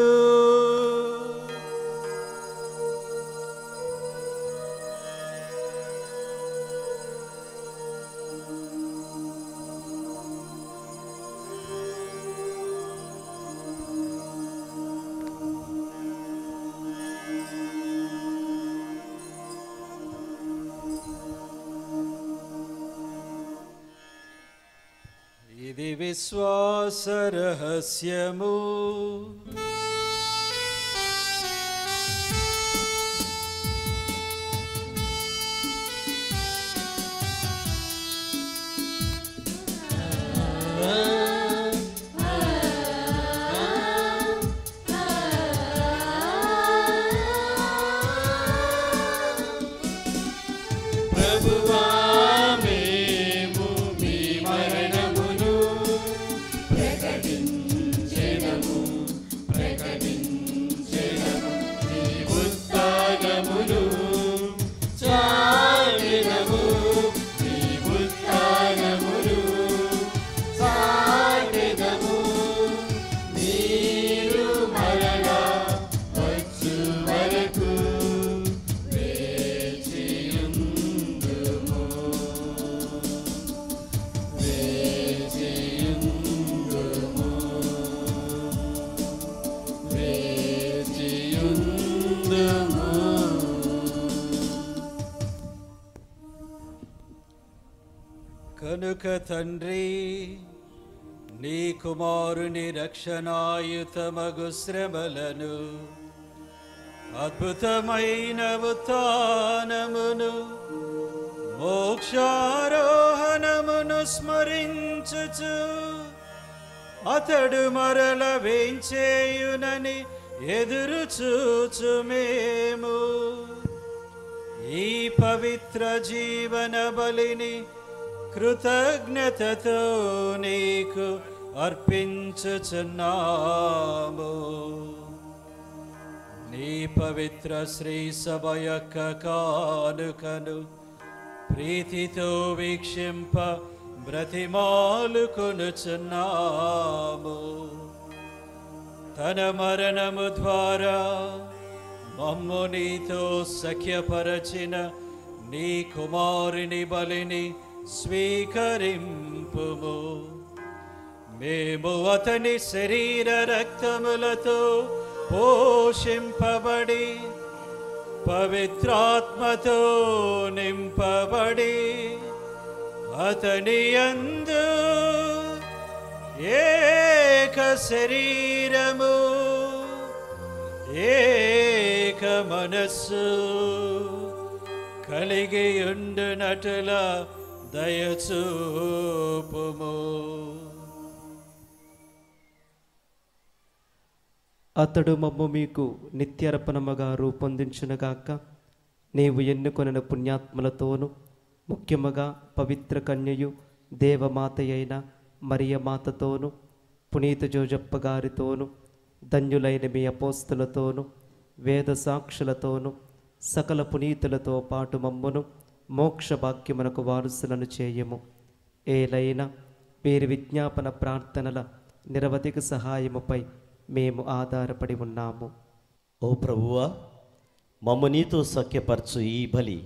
ఇది విశ్వాస రహస్యము. కనుక తండ్రి, నీ కుమారుని రక్షణాయుతమగు శ్రమలను, అద్భుతమైన ఉత్థానమును, మోక్షారోహణమును స్మరించుచు అతడు మరల వేంచేయునని ఎదురు చూచు మేము ఈ పవిత్ర జీవన బలిని కృతజ్ఞతతో నీకు అర్పించుచున్నాము. నీ పవిత్ర శ్రీ సభ యొక్క కానుకను ప్రీతితో వీక్షింప బ్రతిమాలుకొనుచున్నాము. తన మరణము ద్వారా మమ్ము నీతో సఖ్యపరచిన నీ కుమారుని బలిని స్వీకరింపుము. మేము అతని శరీర రక్తములతో పోషింపబడి పవిత్రాత్మతో నింపబడి అతని యందు ఏక శరీరము ఏక మనస్సు కలిగి ఉండునట్ల దయచూపుము. అతడు మమ్ము మీకు నిత్యర్పణముగా రూపొందించునుగాక. నీవు ఎన్నుకొనిన పుణ్యాత్ములతోనూ ముఖ్యముగా పవిత్ర కన్యయు దేవమాత అయిన మరియమాతతోనూ పునీత జోజప్ప గారితోనూ ధన్యులైన మీ అపోస్తులతోనూ వేద సాక్షులతోనూ సకల పునీతులతో పాటు మమ్మును మోక్ష భాగ్యమునకు వారసులను చేయము. ఏలైనా వీరి విజ్ఞాపన ప్రార్థనల నిరవధిక సహాయముపై మేము ఆధారపడి ఉన్నాము. ఓ ప్రభువా, మమ్ము నీతో సఖ్యపరచు ఈ బలి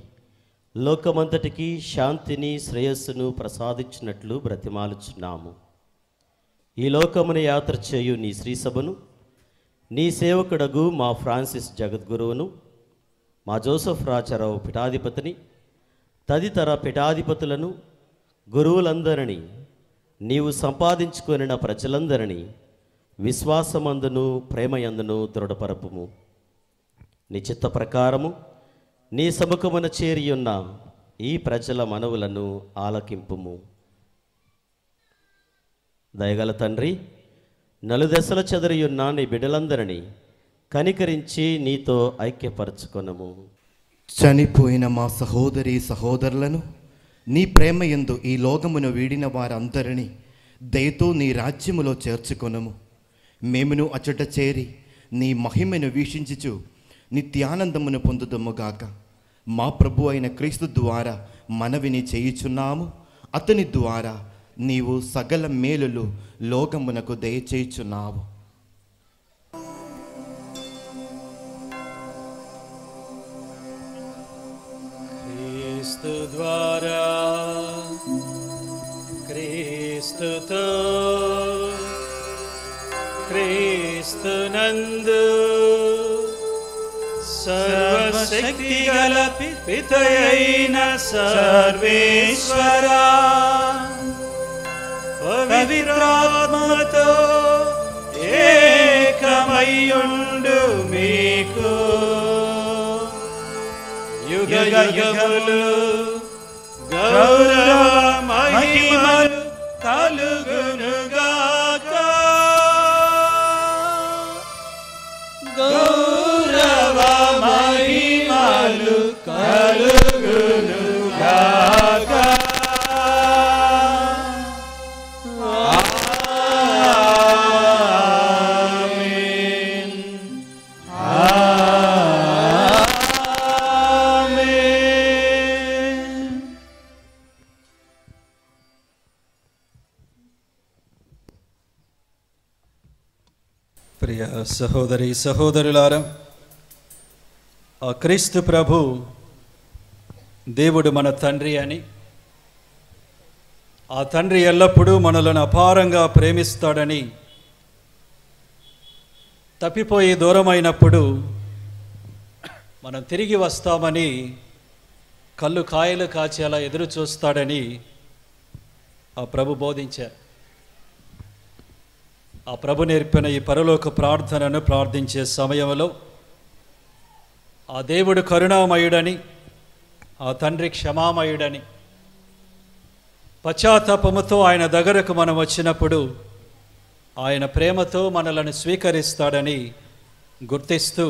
లోకమంతటికి శాంతిని శ్రేయస్సును ప్రసాదించినట్లు బ్రతిమాలుచున్నాము. ఈ లోకమును యాత్ర చేయు నీ శ్రీసభను, నీ సేవకుడగు మా ఫ్రాన్సిస్ జగద్గురువును, మా జోసెఫ్ రాజారావు పీఠాధిపతిని, తదితర పీఠాధిపతులను, గురువులందరినీ, నీవు సంపాదించుకొనిన ప్రజలందరినీ విశ్వాసమందును ప్రేమయందును దృఢపరపుము. నీ చిత్త ప్రకారము నీ సముఖమున చేరియున్న ఈ ప్రజల మనవులను ఆలకింపుము. దయగల తండ్రి, నలుదెసల చెదరియున్న నీ బిడ్డలందరినీ కనికరించి నీతో ఐక్యపరచుకొనము. చనిపోయిన మా సహోదరి సహోదరులను నీ ప్రేమయందు ఈ లోకమును వీడిన వారందరినీ దయతో నీ రాజ్యములో చేర్చుకొనము. మేమును అచట చేరి నీ మహిమను వీక్షించుచు నిత్యానందమును పొందుదముగాక. మా ప్రభు అయిన క్రీస్తు ద్వారా మనవిని చేయుచున్నాము. అతని ద్వారా నీవు సకల మేలులు లోకమునకు దయచేయుచున్నావు. క్రీస్తు ద్వారా క్రీస్తుతో క్రీస్తునందు సర్వశక్తి గల పితయైన సర్వేశ్వర పవిత్రాత్మతో ఏకమయ్యుండు మీకు యుగ యుగములు గౌరవ మహిమలు కలుగునుగాక. గౌరవ మహిమలు కలుగునుగాక. ఆమేన్. ఆమేన్. ప్రియ సహోదరి సహోదరులారా, ఆ క్రీస్తు ప్రభు దేవుడు మన తండ్రి అని, ఆ తండ్రి ఎల్లప్పుడూ మనలను అపారంగా ప్రేమిస్తాడని, తప్పిపోయి దూరమైనప్పుడు మనం తిరిగి వస్తామని కళ్ళు కాయలు కాచేలా ఎదురు చూస్తాడని ఆ ప్రభు బోధించారు. ఆ ప్రభు నేర్పిన ఈ పరలోక ప్రార్థనను ప్రార్థించే సమయంలో ఆ దేవుడు కరుణామయుడని, ఆ తండ్రి క్షమామయుడని, పశ్చాత్తాపముతో ఆయన దగ్గరకు మనం వచ్చినప్పుడు ఆయన ప్రేమతో మనలను స్వీకరిస్తాడని గుర్తిస్తూ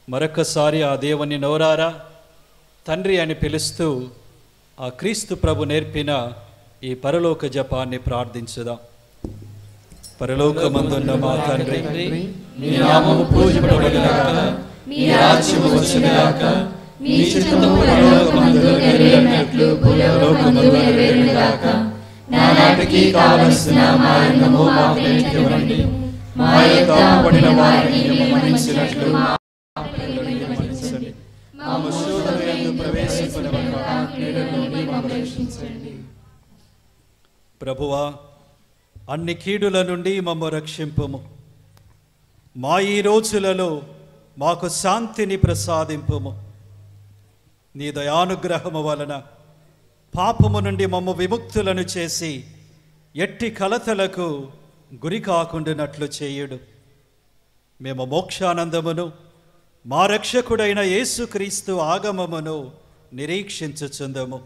మరొకసారి ఆ దేవుని నోరారా తండ్రి అని పిలుస్తూ ఆ క్రీస్తు ప్రభు నేర్పిన ఈ పరలోక జపాన్ని ప్రార్థించుదాం. పరలోకమందున్న మా తండ్రి, మీ నామము పూజింపబడుగాక, మీ రాజ్యము వచ్చుగాక, మీ చిత్తము పరలోకమందు నెరవేరినట్లు భూలోకమందు నెరవేరుగాక. నానాటికి కావలసిన మా అన్నము మాకు నేర్పివ్వండి. మా యొక్క అప్పుబడిన వారిని మేము మన్నించినట్లు మా అప్పులను మన్నించండి. మా శోధనయందు ప్రవేశింపనివ్వక కీడు నుండి మమ్మల్ని రక్షించండి. ప్రభువా, అన్ని కీడుల నుండి మమ్మ రక్షింపుము. మా ఈ రోజులలో మాకు శాంతిని ప్రసాదింపుము. నీ దయానుగ్రహము వలన పాపము నుండి మమ్మ విముక్తులను చేసి ఎట్టి కలతలకు గురి కాకుండానట్లు చేయుడు. మేము మోక్షానందమును మా రక్షకుడైన యేసుక్రీస్తు ఆగమమును నిరీక్షించుచుందము.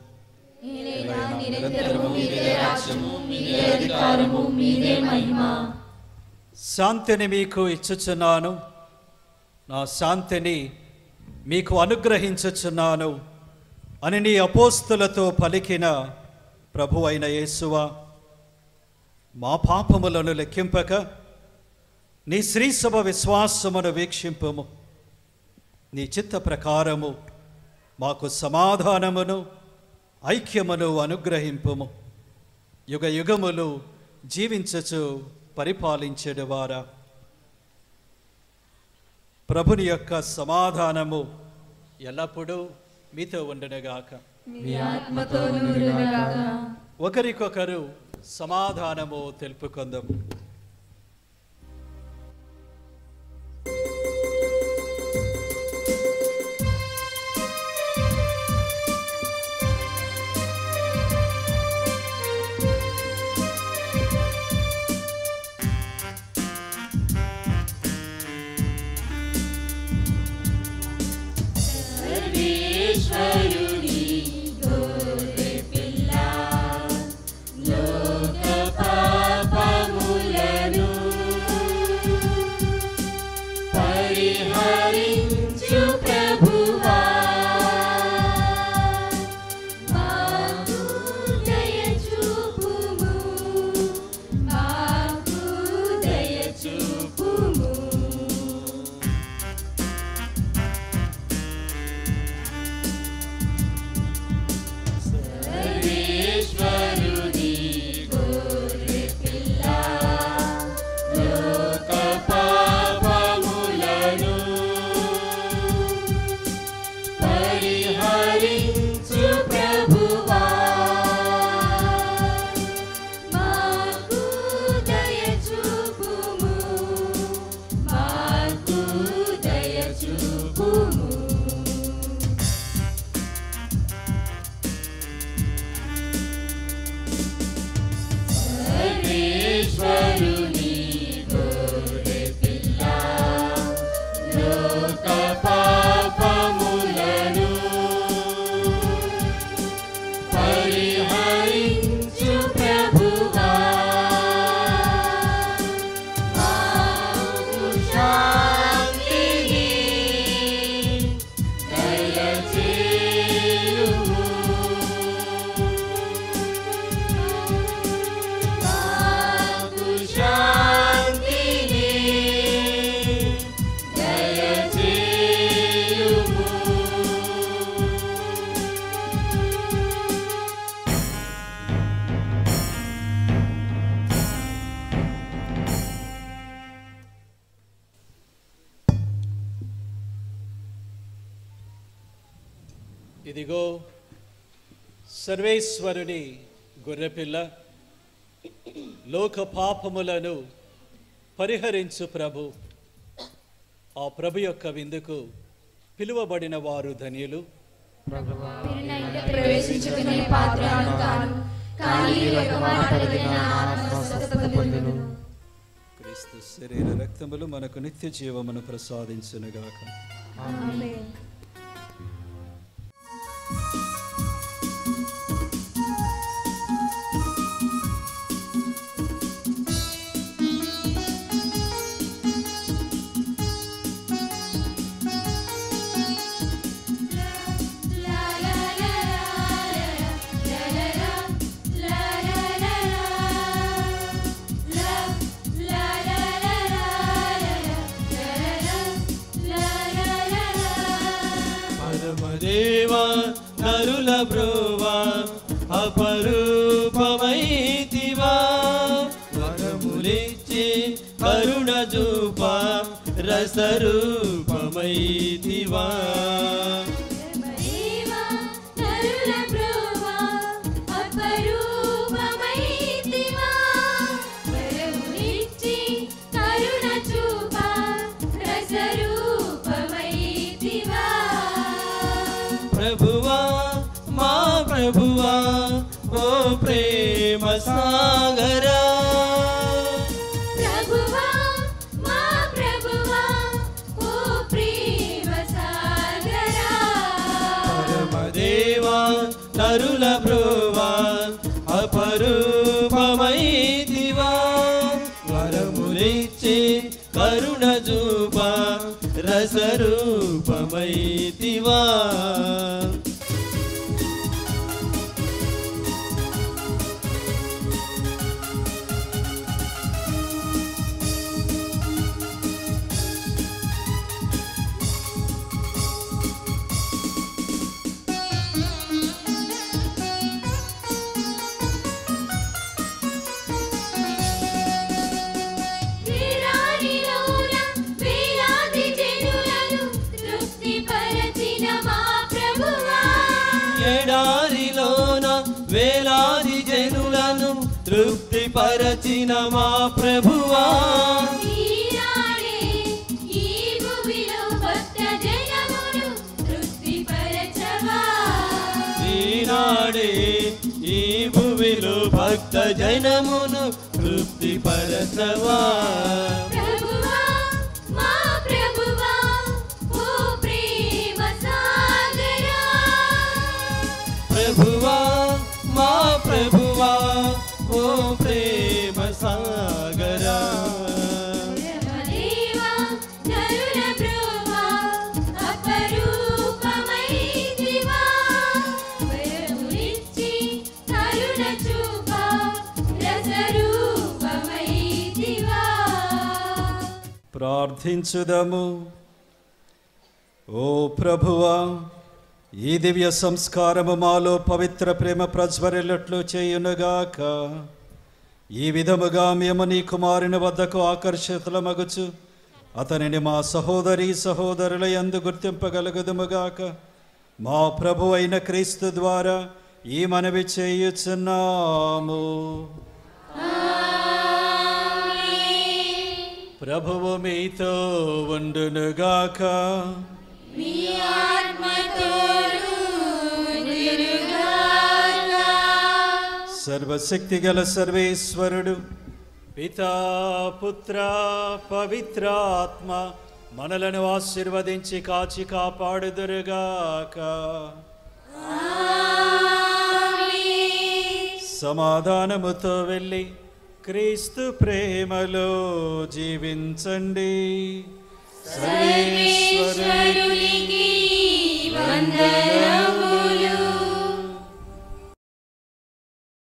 శాంతిని మీకు ఇచ్చుచున్నాను, నా శాంతిని మీకు అనుగ్రహించుచున్నాను అని నీ అపోస్తులతో పలికిన ప్రభు అయిన యేసువా, మా పాపములను లెక్కింపక నీ శ్రీసభ విశ్వాసమును వీక్షింపుము. నీ చిత్త ప్రకారము మాకు సమాధానమును ఐక్యమును అనుగ్రహింపుము. యుగ యుగములు జీవించచు పరిపాలించేవారా, ప్రభుని యొక్క సమాధానము ఎల్లప్పుడూ మీతో ఉండునుగాక. మీ ఆత్మతోనూ ఉండునుగాక. ఒకరికొకరు సమాధానము తెలుపుకుందాం. ఇదిగో సర్వేశ్వరుని గొర్రెపిల్ల, లోక పాపములను పరిహరించు ప్రభు. ఆ ప్రభు యొక్క విందుకు పిలువబడిన వారు ధన్యులు. ప్రవేశించుకునే పాత్రను కాను, కానీ మీరు ఒక మాట పలికిన నా ఆత్మ స్వస్థత పొందును. క్రీస్తు శరీర రక్తములు మనకు నిత్య జీవమును ప్రసాదించునుగాక. ఆమేన్. పరమదేవా నరుల బ్రోవా అపరూపమైతివా, వరములిచ్చి కరుణ చూపా రసరూపమైతివా. ప్రభువా మా ప్రభువా ఓ ప్రేమ సాగరా, ప్రభువా మా ప్రభువా ఓ ప్రేమ సాగరా. పరమదేవా నరుల బ్రోవా అపరూపమైతివా, వరములిచ్చి కరుణ చూపా రసరూపమైతివా. వీరానిలోన వేలాది జనులను తృప్తిపరచిన మా ప్రభువా, ఎడారిలోన వేలాది జనులను తృప్తిపరచిన మా ప్రభువా, ఈనాడే ఈ భూమిలో భక్త జనమును తృప్తిపరచవా. ఈనాడే ఈ భూమిలో భక్త జనమును తృప్తిపరచవా. ప్రభువా మా ప్రభువా ఓ ప్రేమ సాగరా, ప్రభువా మా ప్రభువా ఓ ప్రేమ సాగరా. దేవా నరుల బ్రోవా అపరూపమైతివా, వరములిచ్చి కరుణ చూపా రసరూపమైతివా. ప్రార్థించుదము. ఓ ప్రభువా, ఈ దివ్య సంస్కారము మాలో పవిత్ర ప్రేమ ప్రజ్వరిల్లట్లు చేయునుగాక. ఈ విధముగా మేము నీ కుమారుని వద్దకు ఆకర్షితులమగుచు అతనిని మా సహోదరి సహోదరుల యందు గుర్తింపగలుగుదుముగాక. మా ప్రభు అయిన క్రీస్తు ద్వారా ఈ మనవి చేయుచున్నాము. ప్రభువు మీతో ఉండునుగాక. మీ ఆత్మతోను ఉండునుగాక. సర్వశక్తి గల సర్వేశ్వరుడు పితా పుత్ర పవిత్రాత్మ మనలను ఆశీర్వదించి కాచి కాపాడుదురుగాక. సమాధానముతో వెళ్ళి క్రీస్తు ప్రేమలో జీవించండి. సర్వేశ్వరునికి వందనం.